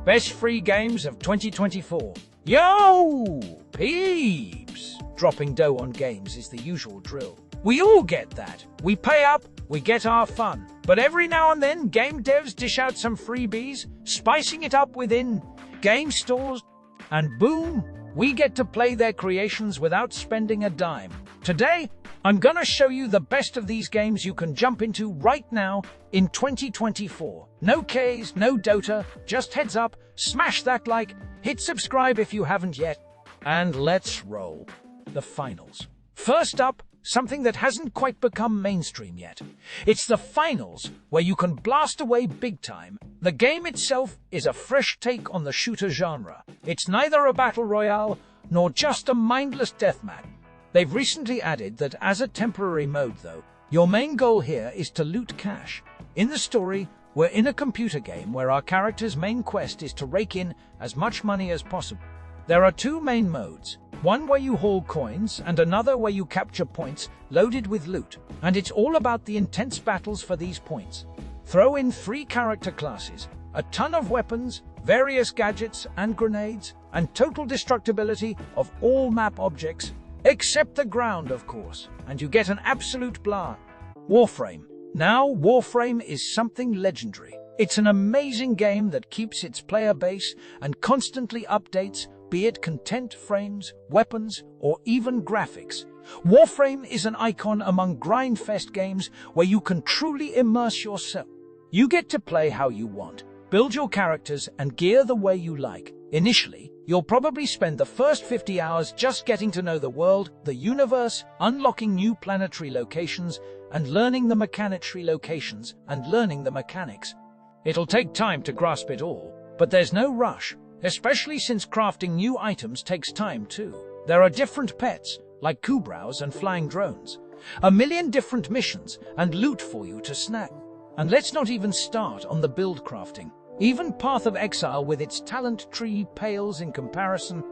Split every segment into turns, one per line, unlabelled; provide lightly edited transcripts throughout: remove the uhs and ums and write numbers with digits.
best free games of 2024. Yo, peeps! Dropping dough on games is the usual drill. We all get that. We pay up, we get our fun. But every now and then, game devs dish out some freebies, spicing it up within game stores, and boom, we get to play their creations without spending a dime. Today, I'm gonna show you the best of these games you can jump into right now in 2024. No Ks, no Dota, just heads up, smash that like, hit subscribe if you haven't yet, and let's roll. The finals. First up, something that hasn't quite become mainstream yet. It's the finals, where you can blast away big time. The game itself is a fresh take on the shooter genre. It's neither a battle royale, nor just a mindless deathmatch. They've recently added that as a temporary mode though, your main goal here is to loot cash. In the story, we're in a computer game where our character's main quest is to rake in as much money as possible. There are two main modes, one where you haul coins and another where you capture points loaded with loot. And it's all about the intense battles for these points. Throw in 3 character classes, a ton of weapons, various gadgets and grenades, and total destructibility of all map objects, except the ground, of course, and you get an absolute blast. Warframe. Now, Warframe is something legendary. It's an amazing game that keeps its player base and constantly updates, be it content, frames, weapons, or even graphics. Warframe is an icon among grindfest games where you can truly immerse yourself. You get to play how you want, build your characters and gear the way you like. Initially, you'll probably spend the first 50 hours just getting to know the world, the universe, unlocking new planetary locations, and learning the mechanics. It'll take time to grasp it all, but there's no rush, especially since crafting new items takes time too. There are different pets, like Kubraus and flying drones, a million different missions and loot for you to snag. And let's not even start on the build crafting. Even Path of Exile with its talent tree pales in comparison.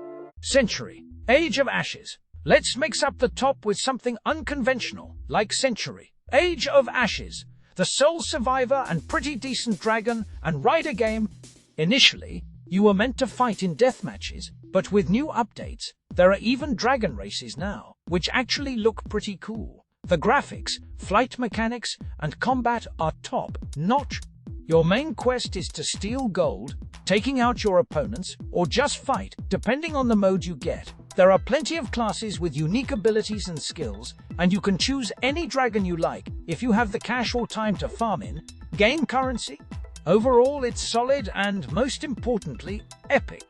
Century. Age of Ashes. Let's mix up the top with something unconventional, like Century. Age of Ashes. The sole survivor and pretty decent dragon and rider game. Initially, you were meant to fight in death matches, but with new updates, there are even dragon races now, which actually look pretty cool. The graphics, flight mechanics, and combat are top-notch. Your main quest is to steal gold, taking out your opponents, or just fight, depending on the mode you get. There are plenty of classes with unique abilities and skills, and you can choose any dragon you like if you have the cash or time to farm in game currency. Overall, it's solid and, most importantly, epic.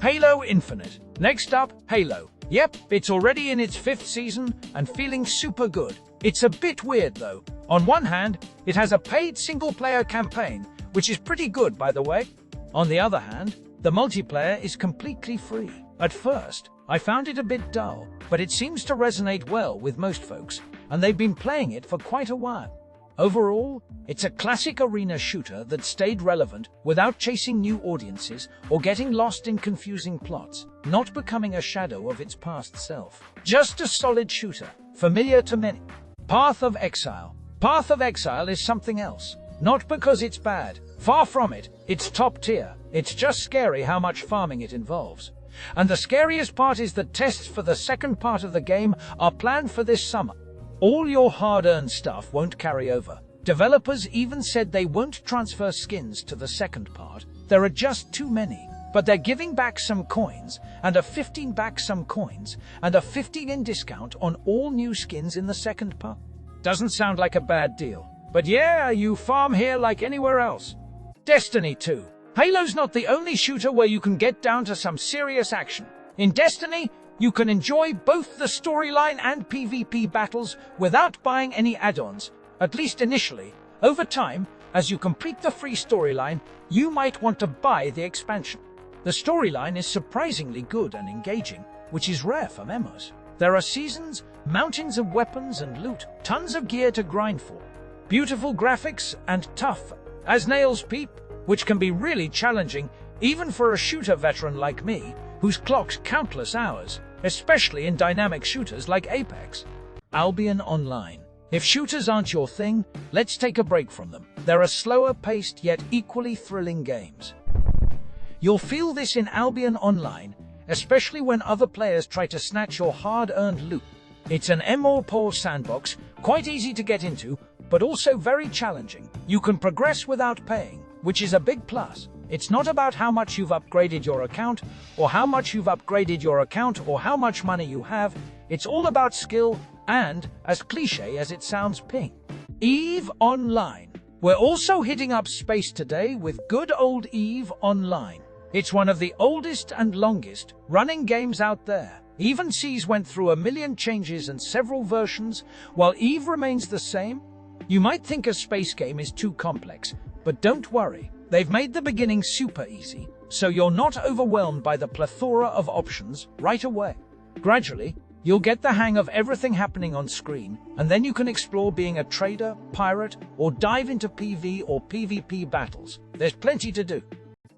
Halo Infinite. Next up, Halo. Yep, it's already in its 5th season and feeling super good. It's a bit weird though. On one hand, it has a paid single-player campaign, which is pretty good by the way. On the other hand, the multiplayer is completely free. At first, I found it a bit dull, but it seems to resonate well with most folks, and they've been playing it for quite a while. Overall, it's a classic arena shooter that stayed relevant without chasing new audiences or getting lost in confusing plots, not becoming a shadow of its past self. Just a solid shooter, familiar to many. Path of Exile. Path of Exile is something else. Not because it's bad. Far from it. It's top tier. It's just scary how much farming it involves. And the scariest part is that tests for the second part of the game are planned for this summer. All your hard-earned stuff won't carry over. Developers even said they won't transfer skins to the second part. There are just too many. But they're giving back some coins, and a 15 back some coins, and a 15 discount on all new skins in the second part. Doesn't sound like a bad deal. But yeah, you farm here like anywhere else. Destiny 2. Halo's not the only shooter where you can get down to some serious action. In Destiny, you can enjoy both the storyline and PvP battles without buying any add-ons, at least initially. Over time, as you complete the free storyline, you might want to buy the expansion. The storyline is surprisingly good and engaging, which is rare for MMOs. There are seasons, mountains of weapons and loot, tons of gear to grind for, beautiful graphics, and tough as nails peep, which can be really challenging even for a shooter veteran like me, who's clocked countless hours, especially in dynamic shooters like Apex. Albion Online. If shooters aren't your thing, let's take a break from them. There are slower-paced yet equally thrilling games. You'll feel this in Albion Online, especially when other players try to snatch your hard-earned loot. It's an MMORPG sandbox, quite easy to get into, but also very challenging. You can progress without paying, which is a big plus. It's not about how much you've upgraded your account, or how much money you have. It's all about skill and, as cliche as it sounds, ping. EVE Online. We're also hitting up space today with good old EVE Online. It's one of the oldest and longest running games out there. Even Seas went through 1 million changes and several versions, while EVE remains the same. You might think a space game is too complex, but don't worry. They've made the beginning super easy, so you're not overwhelmed by the plethora of options right away. Gradually, you'll get the hang of everything happening on screen, and then you can explore being a trader, pirate, or dive into PvE or PvP battles. There's plenty to do.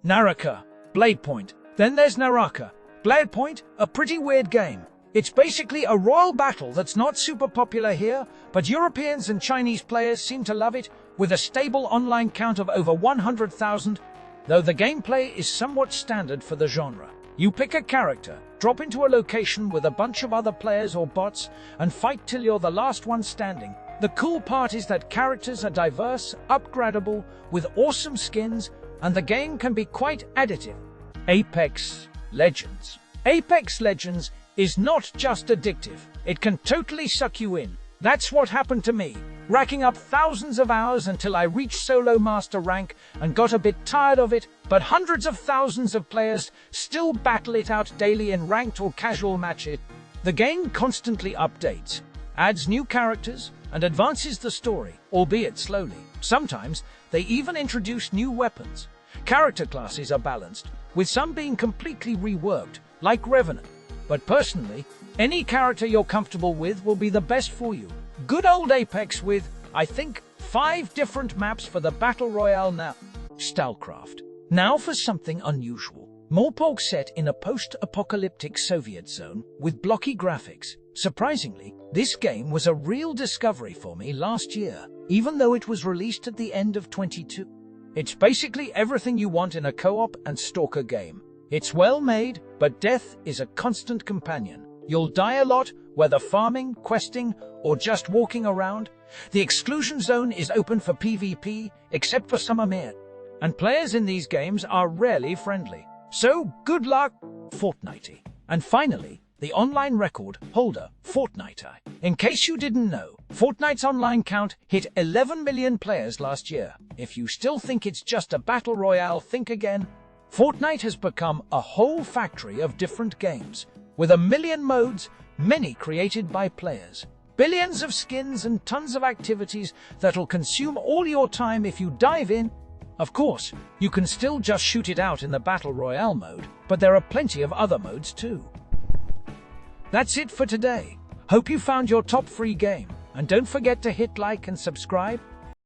Naraka Bladepoint. Then there's Naraka Bladepoint, a pretty weird game. It's basically a royal battle that's not super popular here, but Europeans and Chinese players seem to love it, with a stable online count of over 100,000, though the gameplay is somewhat standard for the genre. You pick a character, drop into a location with a bunch of other players or bots, and fight till you're the last one standing. The cool part is that characters are diverse, upgradable, with awesome skins, and the game can be quite addictive. Apex Legends. Apex Legends is not just addictive, it can totally suck you in. That's what happened to me, racking up thousands of hours until I reached solo master rank and got a bit tired of it, but hundreds of thousands of players still battle it out daily in ranked or casual matches. The game constantly updates, adds new characters, and advances the story, albeit slowly. Sometimes they even introduce new weapons. Character classes are balanced, with some being completely reworked, like Revenant. But personally, any character you're comfortable with will be the best for you. Good old Apex with, I think, 5 different maps for the Battle Royale now. Stalcraft. Now for something unusual. Morpog set in a post-apocalyptic Soviet zone with blocky graphics. Surprisingly, this game was a real discovery for me last year, even though it was released at the end of 2022. It's basically everything you want in a co-op and stalker game. It's well made, but death is a constant companion. You'll die a lot, whether farming, questing, or just walking around. The exclusion zone is open for PvP, except for some Amir, and players in these games are rarely friendly. So, good luck, Fortnite. And finally, the online record holder, Fortnite. In case you didn't know, Fortnite's online count hit 11 million players last year. If you still think it's just a battle royale, think again. Fortnite has become a whole factory of different games, with 1 million modes, many created by players. Billions of skins and tons of activities that'll consume all your time if you dive in. Of course, you can still just shoot it out in the Battle Royale mode, but there are plenty of other modes too. That's it for today. Hope you found your top free game, and don't forget to hit like and subscribe.